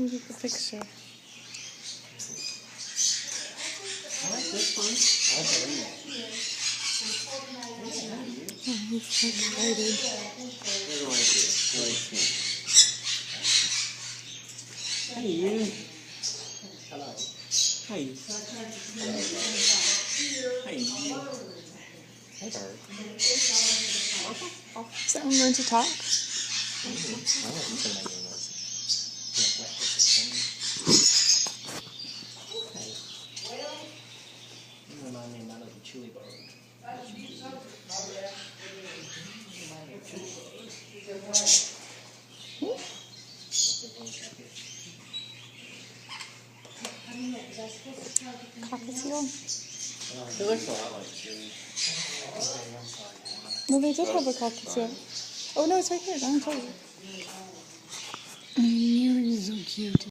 Look at the picture. I like this one. I like the ring. Oh, he's so excited. I don't like you. I like me. Hey, you. Hello. Hey. Hey, you. Hey, bird. Is that one going to talk? I want to say my name was. Hey. You remind me of that little chili bird. Cockatiel? He looks a lot like Chewy. No, they did have a cockatiel. Oh no, it's right here. Don't tell you. You're so cute.